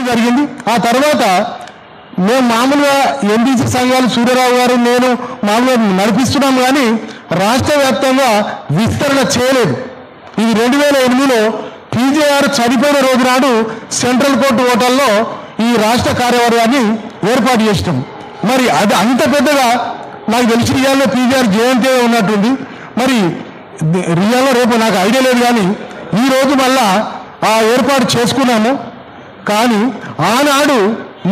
జరిగింది. ఆ తర్వాత మేము మామూలుగా ఎంబీసీ సంఘాలు సూర్యరావు గారు నేను మామూలుగా నడిపిస్తున్నాం, కానీ రాష్ట్ర వ్యాప్తంగా విస్తరణ చేయలేదు. ఇది 2008లో పీజేఆర్ చనిపోయిన రోజు నాడు సెంట్రల్ కోర్టు హోటల్లో ఈ రాష్ట్ర కార్యవర్గాన్ని ఏర్పాటు చేసినాం. మరి అది అంత పెద్దగా నాకు తెలిసి రియాల్లో పీజేఆర్ జయంతి ఉన్నట్టుంది. మరి రియాల్లో రేపు నాకు ఐడియా లేదు, కానీ ఈరోజు మళ్ళా ఆ ఏర్పాటు చేసుకున్నాము. కానీ ఆనాడు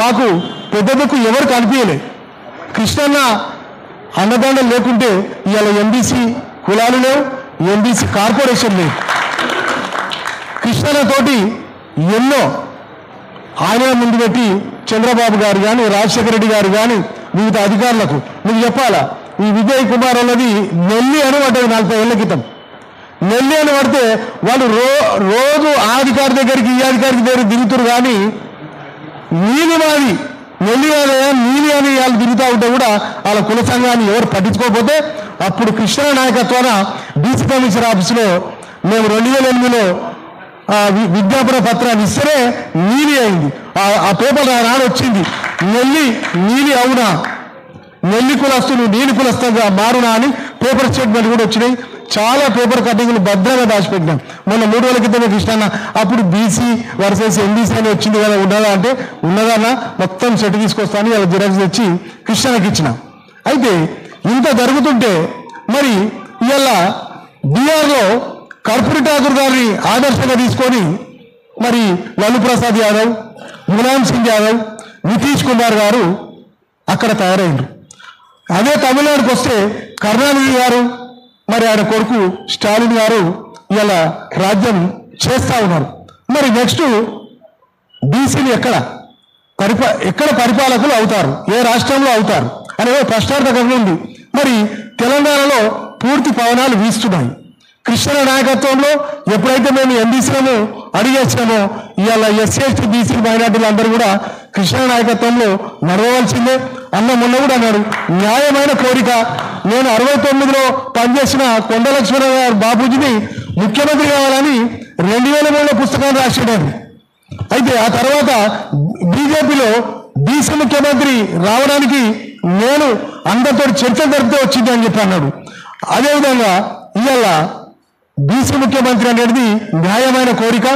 మాకు పెద్ద దిక్కు ఎవరు కనిపించలేదు. కృష్ణన్న అన్నదండం లేకుంటే ఇవాళ ఎంబీసీ కులాలు లేవు, ఎంబీసీ కార్పొరేషన్ లేవు. కృష్ణన్నతోటి ఎన్నో ఆయన ముందు పెట్టి చంద్రబాబు గారు కానీ రాజశేఖర రెడ్డి గారు కానీ వివిధ అధికారులకు మీకు చెప్పాలా, ఈ విజయ్ కుమార్ అన్నది నెల్లి అని పడ్డది 40 ఏళ్ల క్రితం. నెల్లి అని పడితే వాళ్ళు రోజు ఆ అధికారి దగ్గరికి ఈ అధికారికి దగ్గర దిగుతారు, కానీ నీలి మాది నెల్లి నీలి అని వాళ్ళు తిరుగుతూ ఉంటే కూడా వాళ్ళ కుల సంఘాన్ని ఎవరు పట్టించుకోకపోతే అప్పుడు కృష్ణ నాయకత్వాన బీసీ కమిషనర్ ఆఫీసులో మేము 2008లో విజ్ఞాపన పత్రాన్ని ఇస్తేనే నీలి అయింది. ఆ పేపర్ నాడు వచ్చింది, నీలి అవునా, నెల్లి కులస్తులు నీలి కులస్తుగా మారునా అని పేపర్ స్టేట్మెంట్ కూడా వచ్చినాయి. చాలా పేపర్ కటింగ్లు భద్రంగా దాచిపెట్టినాం. మొన్న 3 రోజుల క్రితమే కృష్ణన్న అప్పుడు బీసీ వర్సెస్ ఎంబీసీ అని వచ్చింది కదా, ఉన్నదా అంటే ఉన్నదన్నా, మొత్తం సెట్ తీసుకొస్తాను ఇలా జిరాక్స్ తెచ్చి కృష్ణన్నకి ఇచ్చిన. అయితే ఇంత జరుగుతుంటే మరి ఇవాళ బీహార్లో కర్పూరి ఠాకూర్ గారిని ఆదర్శంగా తీసుకొని మరి లాలూ ప్రసాద్ యాదవ్, ములాయం సింగ్ యాదవ్, నితీష్ కుమార్ గారు అక్కడ తయారైండ్రు. అదే తమిళనాడుకు వస్తే కరుణానిధి గారు మరి ఆయన కొడుకు స్టాలిన్ గారు ఇలా రాజ్యం చేస్తూ ఉన్నారు. మరి నెక్స్ట్ బీసీలు ఎక్కడ పరిపాలకులు అవుతారు, ఏ రాష్ట్రంలో అవుతారు అనే ప్రశ్నార్థకంగా ఉంది. మరి తెలంగాణలో పూర్తి పవనాలు వీస్తున్నాయి. కృష్ణ నాయకత్వంలో ఎప్పుడైతే మేము ఎంబీసీలను అడిగేసినామో ఇవాళ ఎస్సీ ఎస్టీ బీసీ మైనార్టీలు అందరూ కూడా కృష్ణ నాయకత్వంలో నడవవలసిందే. మొన్న కూడా అన్నాడు, న్యాయమైన కోరిక. నేను 69లో పనిచేసిన కొండ లక్ష్మణ బాబూజీని ముఖ్యమంత్రి కావాలని 2003లో పుస్తకాన్ని రాసాడు. అయితే ఆ తర్వాత బీజేపీలో బీసీ ముఖ్యమంత్రి రావడానికి నేను అందరితో చర్చ జరిపితే వచ్చింది అని చెప్పి అన్నాడు. అదేవిధంగా ఇవాళ బీసీ ముఖ్యమంత్రి అనేది న్యాయమైన కోరిక,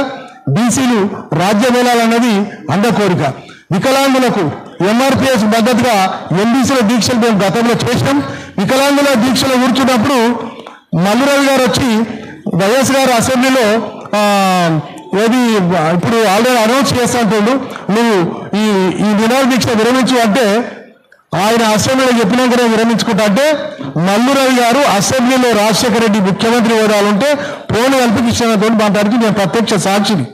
బీసీలు రాజ్యం వెళ్ళాలన్నది అంద కోరిక. వికలాంగులకు ఎంఆర్పిఎస్ మద్దతుగా ఎంబీసీల దీక్షలు మేము గతంలో చేసినాం. వికలాంగుల దీక్షలు కూర్చున్నప్పుడు మల్లురావు గారు వచ్చి వైఎస్ గారు అసెంబ్లీలో ఏది ఇప్పుడు ఆల్రెడీ అనౌన్స్ చేస్తాంటుండు, నువ్వు ఈ నినాద దీక్ష విరమించు అంటే ఆయన అసెంబ్లీలో చెప్పినాకనే విరమించుకుంటా అంటే మల్లురావు గారు అసెంబ్లీలో రాజశేఖర రెడ్డి ముఖ్యమంత్రి హోదాలుంటే ఫోన్ కలిపి కృష్ణతో మాట్లాడితే నేను ప్రత్యక్ష సాక్షిని.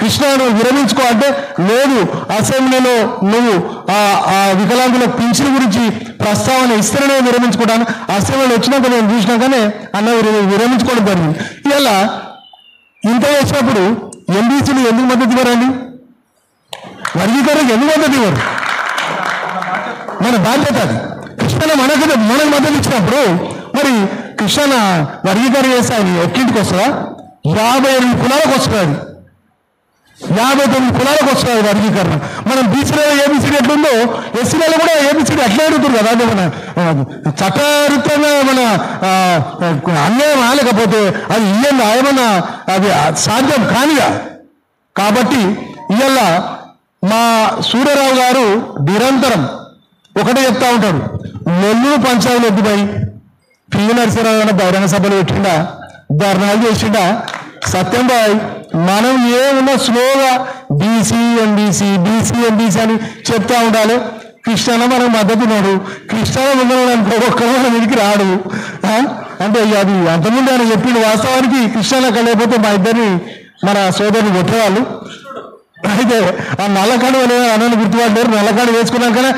కృష్ణ నువ్వు విరమించుకో అంటే లేదు, అసెంబ్లీలో నువ్వు ఆ వికలాంగులకు పింఛన్ గురించి ప్రస్తావన ఇస్తేనే విరమించుకుంటాను, అసెంబ్లీలో వచ్చినాక నేను చూసినాకనే విరమించుకోవడం జరిగింది. ఇలా ఇంత చేసినప్పుడు ఎంబీసీలు ఎందుకు మద్దతు ఇవ్వరండి? వర్గీకరణకు ఎందుకు మద్దతు ఇవ్వరు? మన బాధ్యత అది. కృష్ణ మనకు మద్దతు ఇచ్చినప్పుడు మరి కృష్ణ వర్గీకరణ చేస్తే ఆయన ఎక్కింటికి వస్తుందా? 58 కులాలకు వస్తుంది, 59 కులాలకు వస్తుంది వర్గీకరణ. మనం బీసీలలో ఏబీసీడీ ఎట్లుందో ఎస్సీలలో కూడా ఏబీసీడీ అట్లా అడుగుతుంది కదా. అదే మన చట్టరీత్యంగా మన అన్యాయం ఆలేకపోతే అది ఇయ్యంగా ఏమన్నా అది సాధ్యం కానిగా. కాబట్టి ఇవాళ మా సూర్యరావు గారు నిరంతరం ఒకటే చెప్తా ఉంటాడు, నెల్లూరు పంచాయతీలు ఎద్దుపై పిల్లి నరసింహరావు బహిరంగ సభలు పెట్టిండా, ధర్నాలు చేసిండా. సత్యం బాయ్ మనం ఏమున్నా స్లోగా బీసీ ఎంబీసీ అని చెప్తా ఉండాలి. కృష్ణ మనకు మద్దతు ఉన్నాడు, కృష్ణ ముందు ఒక్కరు మన మీదకి రాడు అంటే అది అంతకుముందు ఆయన చెప్పిండు. వాస్తవానికి కృష్ణ లేకపోతే మా ఇద్దరిని మన సోదరుని కొట్టేవాళ్ళు. అయితే ఆ నల్లకాడు అన్నాన్ని గుర్తుపడ్డారు. నల్లకాడు వేసుకున్నాకనే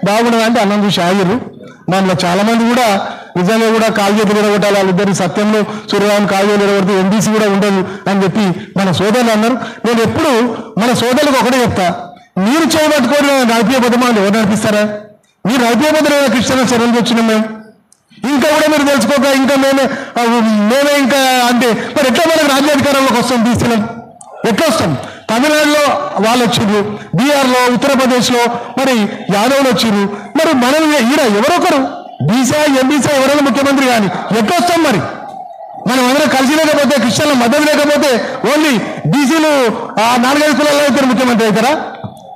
బాగుండదు అంటే అన్నం చూసి ఆగిరు. మనలో చాలా మంది కూడా నిజంగా కూడా కాల్చేతులు విరగొట్టాలి, వాళ్ళిద్దరు సత్యంలో సూర్యరావుని కాల్చేతులు విరగొడితే ఎంబీసీ కూడా ఉండదు అని చెప్పి మన సోదరులు అన్నారు. నేను ఎప్పుడు మన సోదరులకు ఒకటే చెప్తా, మీరు చేయబట్టుకొని నడిపేయబద్దమా అని ఎవరు నడిపిస్తారా? మీరు నడిపేయబద్దరు కృష్ణ చర్యలు వచ్చినాం మేము. ఇంకా కూడా మీరు తెలుసుకోక ఇంకా మేమే ఇంకా అంటే మరి ఎట్లా మనకు రాజ్యాధికారంలోకి వస్తాం? బీసీలం ఎట్లా వస్తాం? తమిళనాడులో వాళ్ళు వచ్చిర్రు, బీహార్లో, ఉత్తరప్రదేశ్లో మరి యాదవులు వచ్చిర్రు. మరి మనం ఈడ ఎవరొకరు బీసీ ఎంబీసీ ఎవరైనా ముఖ్యమంత్రి కానీ ఎట్లా వస్తాం? మరి మనం అందరం కలిసి లేకపోతే, క్రిస్టియన్ల మద్దతు లేకపోతే ఓన్లీ బీసీలు ఆ 4-5 కులాల్లో అయితే ముఖ్యమంత్రి అవుతారా?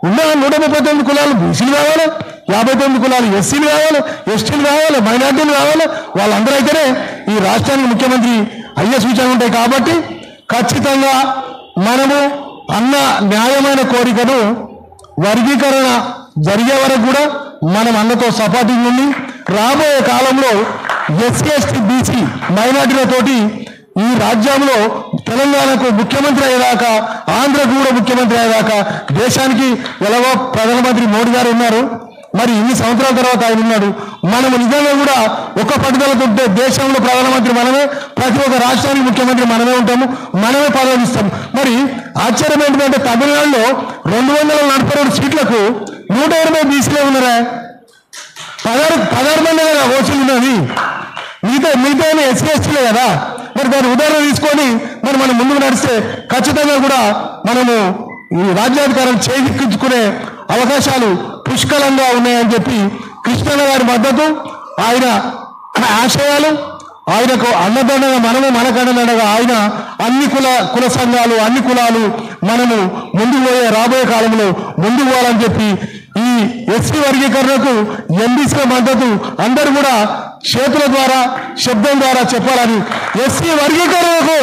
ఉన్న 139 కులాలు బీసీలు కావాలి, 59 కులాలు ఎస్సీలు కావాలి, ఎస్టీలు కావాలి, మైనార్టీలు కావాలి. వాళ్ళందరూ అయితేనే ఈ రాష్ట్రానికి ముఖ్యమంత్రి అయ్యే సూచనలు ఉంటాయి. కాబట్టి ఖచ్చితంగా మనము అన్న న్యాయమైన కోరికను వర్గీకరణ జరిగే వరకు కూడా మనం అన్నతో సపోర్టింగ్ ఉంది. రాబోయే కాలంలో ఎస్సీ ఎస్టీ బీసీ మైనార్టీలతోటి ఈ రాజ్యంలో తెలంగాణకు ముఖ్యమంత్రి అయ్యేదాకా, ఆంధ్రకు కూడా ముఖ్యమంత్రి అయ్యేదాకా, దేశానికి ఎలాగో ప్రధానమంత్రి మోడీ గారు ఉన్నారు, మరి ఇన్ని సంవత్సరాల తర్వాత ఆయన ఉన్నాడు. మనము నిజంగా కూడా ఒక పట్టుదలతో ఉంటే దేశంలో ప్రధానమంత్రి మనమే, ప్రతి ఒక్క రాష్ట్రానికి ముఖ్యమంత్రి మనమే ఉంటాము, మనమే పదవిస్తాము. మరి ఆశ్చర్యం ఏంటంటే తమిళనాడులో 242 సీట్లకు 120 బీసీలే ఉన్నారా? 16 మంది కదా ఓసీలు ఉన్నది, మిగతా ఎస్సీ ఎస్టీలే కదా. మరి దాని ఉదాహరణ తీసుకొని మరి మనం ముందుకు నడిస్తే ఖచ్చితంగా కూడా మనము ఈ రాజ్యాధికారం చేజిక్కించుకునే అవకాశాలు పుష్కలంగా ఉన్నాయని చెప్పి కృష్ణన్న గారి మద్దతు, ఆయన ఆశయాలు, ఆయనకు అన్నదండగా మనము, మనకండదండగా ఆయన అన్ని కుల సంఘాలు, అన్ని కులాలు మనము ముందుకు రాబోయే కాలంలో ముందుకు పోవాలని చెప్పి ఈ ఎస్సీ వర్గీకరణకు ఎంబీసీల మద్దతు అందరూ కూడా చేతుల ద్వారా, శబ్దం ద్వారా చెప్పాలని, ఎస్సీ వర్గీకరణకు